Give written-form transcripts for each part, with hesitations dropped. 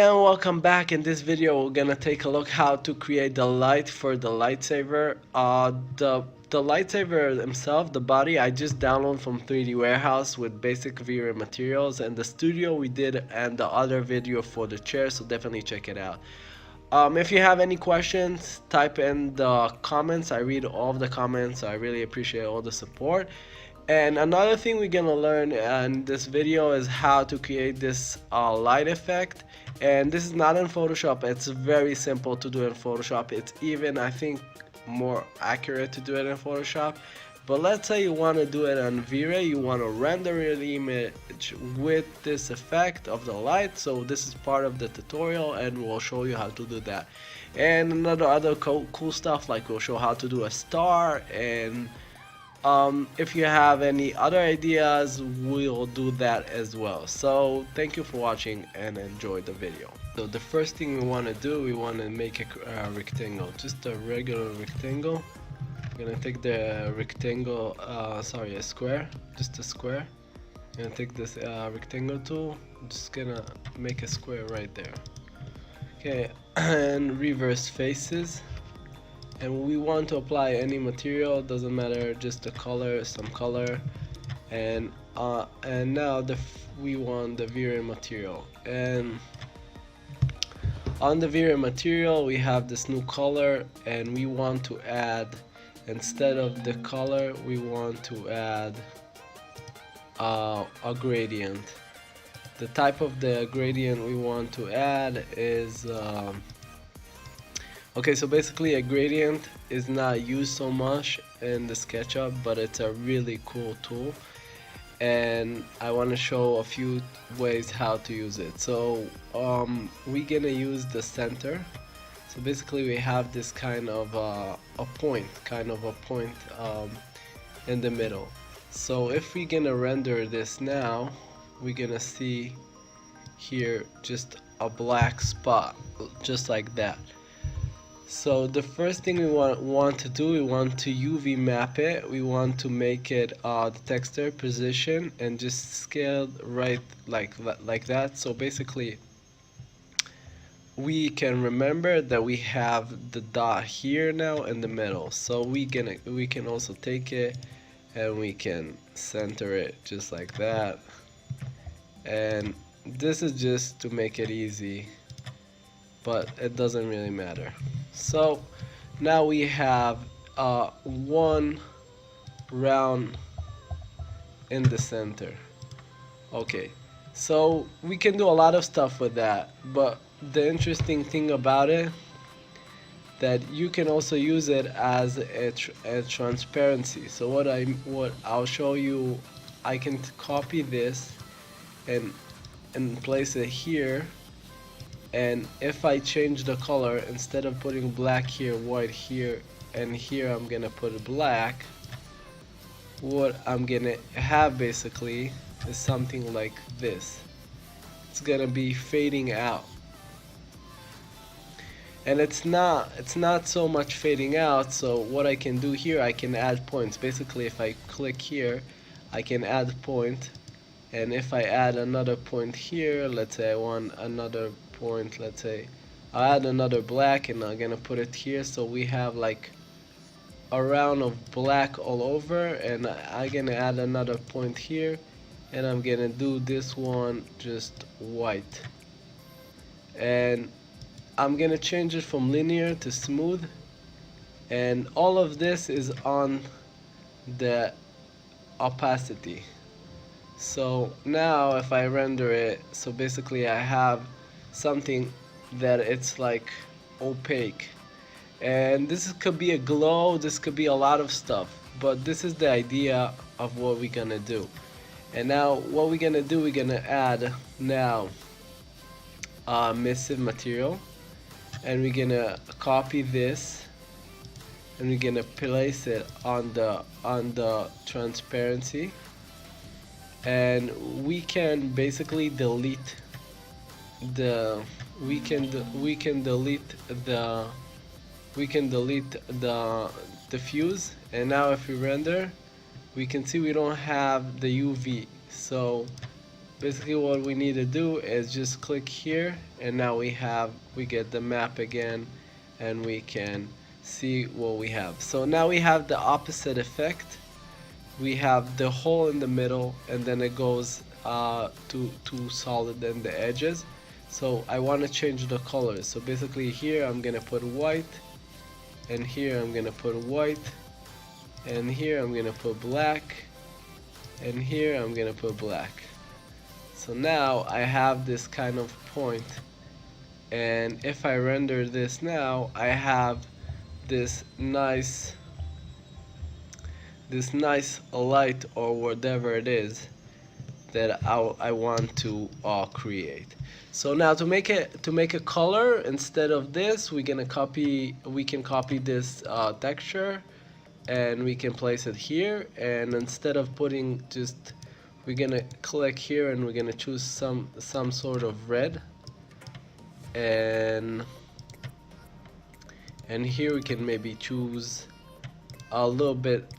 and welcome back. In this video we're gonna take a look how to create the light for the lightsaber. The lightsaber himself, the body, I just downloaded from 3D Warehouse with basic VRAY materials, and the studio we did and the other video for the chair, so definitely check it out. If you have any questions, type in the comments. I read all of the comments, so I really appreciate all the support. And another thing we're gonna learn in this video is how to create this light effect. And this is not in Photoshop. It's very simple to do in Photoshop. It's even, I think, more accurate to do it in Photoshop. But let's say you want to do it on VRAY, you want to render an image with this effect of the light. So this is part of the tutorial and we'll show you how to do that. And other cool stuff, like we'll show how to do a star, and if you have any other ideas, we'll do that as well. So thank you for watching and enjoy the video. So the first thing we want to do, we want to make a rectangle, just a regular rectangle. I'm gonna take the rectangle, a square, just a square. I'm gonna take this rectangle tool, I'm just gonna make a square right there. Okay, and reverse faces. And we want to apply any material, doesn't matter, just the color, some color. And now we want the VRAY material. And on the VRAY material we have this new color, and we want to add, instead of the color, we want to add a gradient. The type of the gradient we want to add is okay, so basically a gradient is not used so much in the SKETCHUP, but it's a really cool tool, and I want to show a few ways how to use it. So we're gonna use the center. So basically we have this kind of a point in the middle. So if we're gonna render this now, we're gonna see here just a black spot, just like that. So the first thing we want to do, we want to UV map it. We want to make it the texture position and just scale right like that. So basically we can remember that we have the dot here now in the middle. So we can also take it and we can center it just like that. And this is just to make it easy, but it doesn't really matter. So now we have one round in the center. Okay, so we can do a lot of stuff with that, but the interesting thing about it, that you can also use it as a transparency. So what I'll show you, I can copy this and place it here. And if I change the color, instead of putting black here, white here, and here I'm gonna put black, what I'm gonna have basically is something like this. It's gonna be fading out, and it's not so much fading out. So what I can do here, I can add points. Basically if I click here, I can add point, and if I add another point here, let's say I want another point, let's say I'll add another black, and I'm gonna put it here, so we have like a round of black all over. And I'm gonna add another point here, and I'm gonna do this one just white, and I'm gonna change it from linear to smooth, and all of this is on the opacity. So now if I render it, so basically I have something that it's like opaque, and this could be a glow, this could be a lot of stuff, but this is the idea of what we're gonna do. And now what we're gonna do, we're gonna add now missive material, and we're gonna copy this and we're gonna place it on the transparency, and we can basically delete the diffuse. And now if we render, we can see we don't have the UV. So basically what we need to do is just click here, and now we get the map again, and we can see what we have. So now we have the opposite effect. We have the hole in the middle, and then it goes to solid in the edges. So I want to change the colors. So basically here I'm gonna put white, and here I'm gonna put white, and here I'm gonna put black, and here I'm gonna put black. So now I have this kind of point, and if I render this now, I have this nice light or whatever it is that I want to create. So now to make a color, instead of this, we can copy this texture, and we can place it here, and instead of putting just, we're gonna click here and we're gonna choose some sort of red, and here we can maybe choose a little bit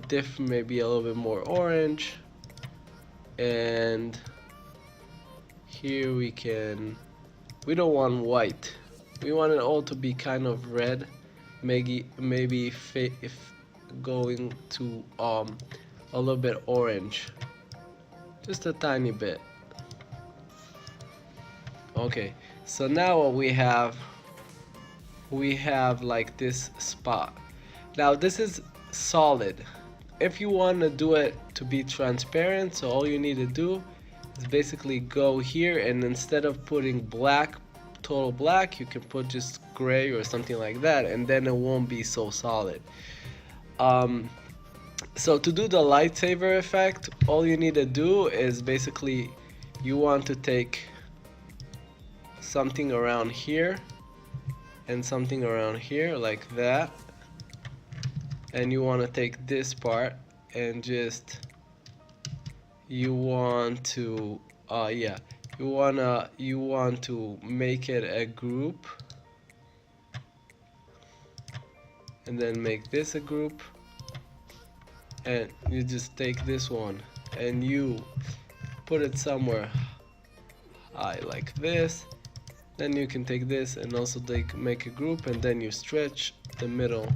different, maybe a little bit more orange, and here we don't want white, we want it all to be kind of red, maybe if going to a little bit orange, just a tiny bit. Okay, so now what we have like this spot. Now this is solid. If you want to do it to be transparent, so all you need to do is basically go here, and instead of putting black, total black, you can put just gray or something like that, and then it won't be so solid. So to do the lightsaber effect, all you need to do is basically, you want to take something around here and something around here like that, and you want to take this part and just, you want to you want to make it a group, and then make this a group, and you just take this one and you put it somewhere high like this. Then you can take this and also make a group, and then you stretch the middle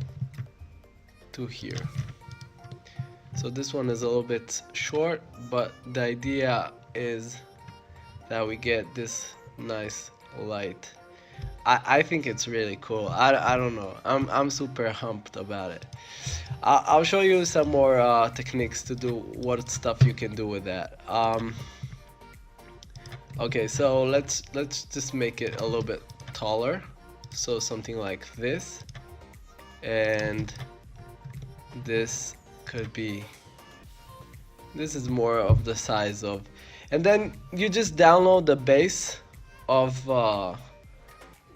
to here. So this one is a little bit short, but the idea is that we get this nice light. I think it's really cool. I don't know. I'm super humped about it. I'll show you some more techniques to do what stuff you can do with that. Okay, so let's just make it a little bit taller. So something like this, and this could be, this is more of the size of, and then you just download the base of a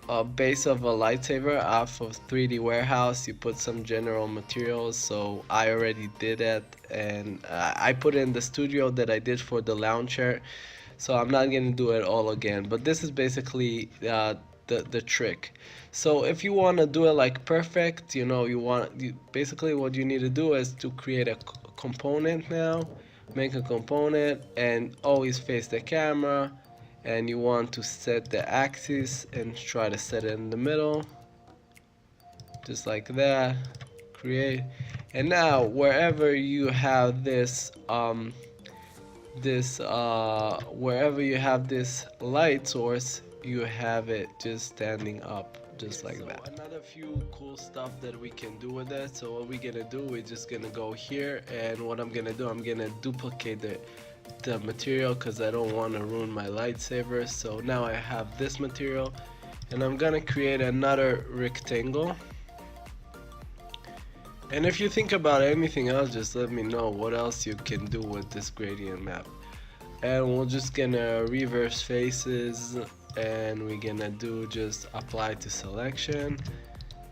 lightsaber off of 3D Warehouse. You put some general materials, so I already did it, and I put in the studio that I did for the launcher, so I'm not gonna do it all again, but this is basically the trick. So if you want to do it like perfect, you know, basically what you need to do is to create a component now, make a component, and always face the camera, and you want to set the axis and try to set it in the middle, just like that. Create, and now wherever you have this wherever you have this light source, you have it just standing up just like that. Another few cool stuff that we can do with it. So what we're gonna do, we're just gonna go here, and what I'm gonna do, I'm gonna duplicate the material because I don't want to ruin my lightsaber. So now I have this material, and I'm gonna create another rectangle. And if you think about anything else, just let me know what else you can do with this gradient map. And we're just gonna reverse faces, and we're gonna do just apply to selection,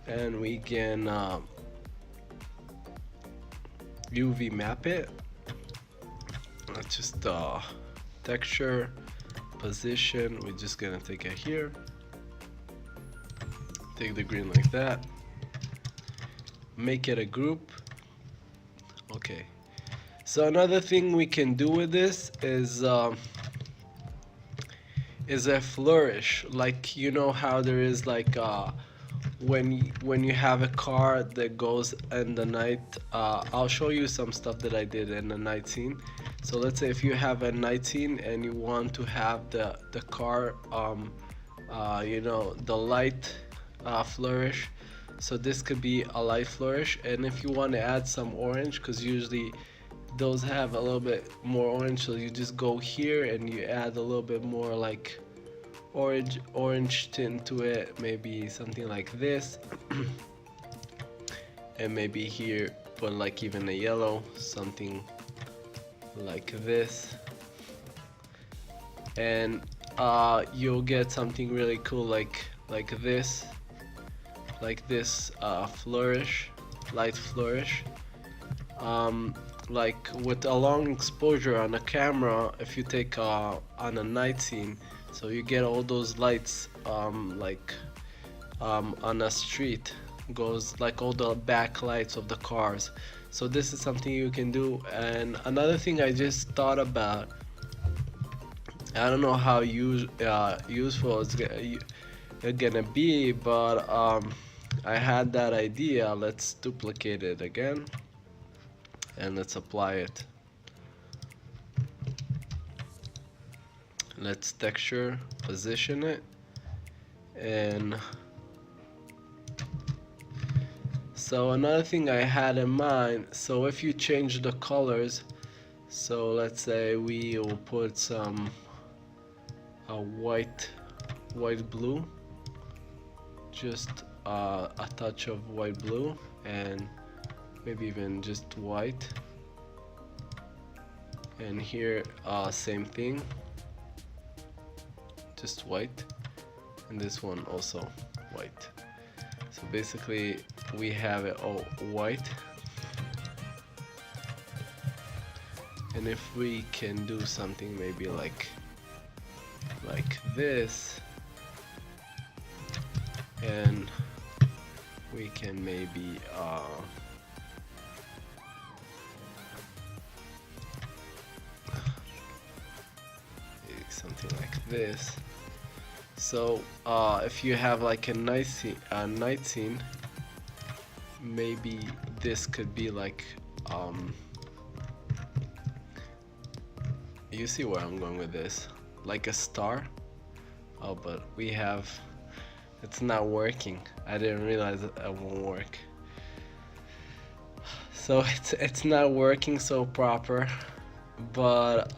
and we can UV map it. Let's just texture, position, we're just gonna take it here, take the green like that, make it a group. Okay, so another thing we can do with this is is a flourish. Like, you know how there is like when you have a car that goes in the night. I'll show you some stuff that I did in the night scene. So let's say if you have a night scene and you want to have the car you know, the light flourish. So this could be a light flourish, and if you want to add some orange, because usually those have a little bit more orange, so you just go here and you add a little bit more like orange tint to it, maybe something like this. And maybe here put like even a yellow, something like this, and you'll get something really cool like this flourish, light flourish, like with a long exposure on a camera. If you take on a night scene, so you get all those lights like on a street, goes like all the backlights of the cars. So this is something you can do. And another thing I just thought about, I don't know how useful it's gonna be, but I had that idea. Let's duplicate it again and let's apply it. Let's texture, position it, and so another thing I had in mind, so if you change the colors, so let's say we will put some white blue, just a touch of white blue, and maybe even just white, and here same thing, just white, and this one also white. So basically we have it all white, and if we can do something maybe like this, and we can maybe something like this. So if you have like a night scene, maybe this could be like you see where I'm going with this, like a star. Oh, but we have, it's not working. I didn't realize it won't work. So it's not working so proper, but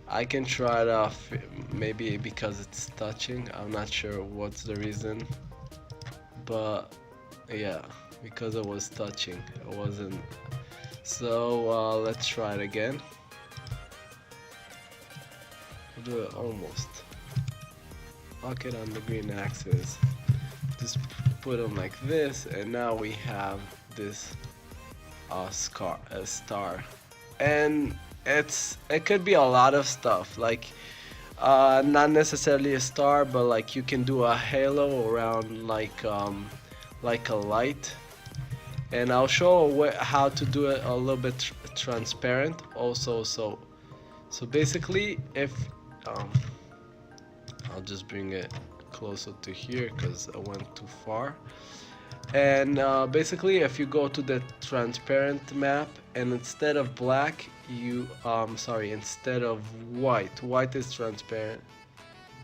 I can try it off, maybe because it's touching. I'm not sure what's the reason, but yeah, because it was touching, it wasn't. So let's try it again. Do it almost. Lock it on the green axis. Just put them like this, and now we have this star. And it could be a lot of stuff, like not necessarily a star, but like you can do a halo around like a light. And I'll show how to do it a little bit transparent also. So basically, if I'll just bring it closer to here because I went too far. And basically, if you go to the transparent map, and instead of black, you instead of white is transparent.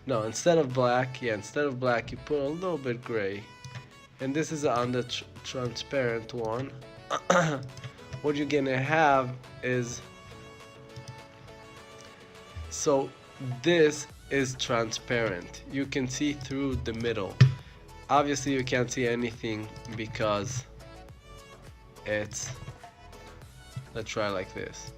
No, instead of black, you put a little bit gray. And this is on the transparent one. What you're gonna have is, so this is transparent. You can see through the middle. Obviously you can't see anything because it's, let's try like this.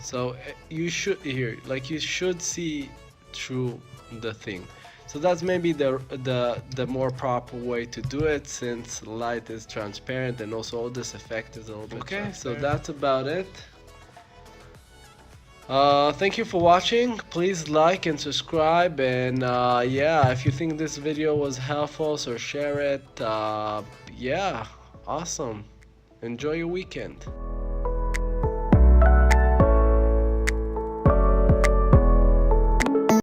So you should you should see through the thing. So that's maybe the more proper way to do it, since light is transparent and also all this effect is a little bit okay. So that's about it. Thank you for watching. Please like and subscribe, and yeah, if you think this video was helpful, so share it. Yeah, awesome. Enjoy your weekend.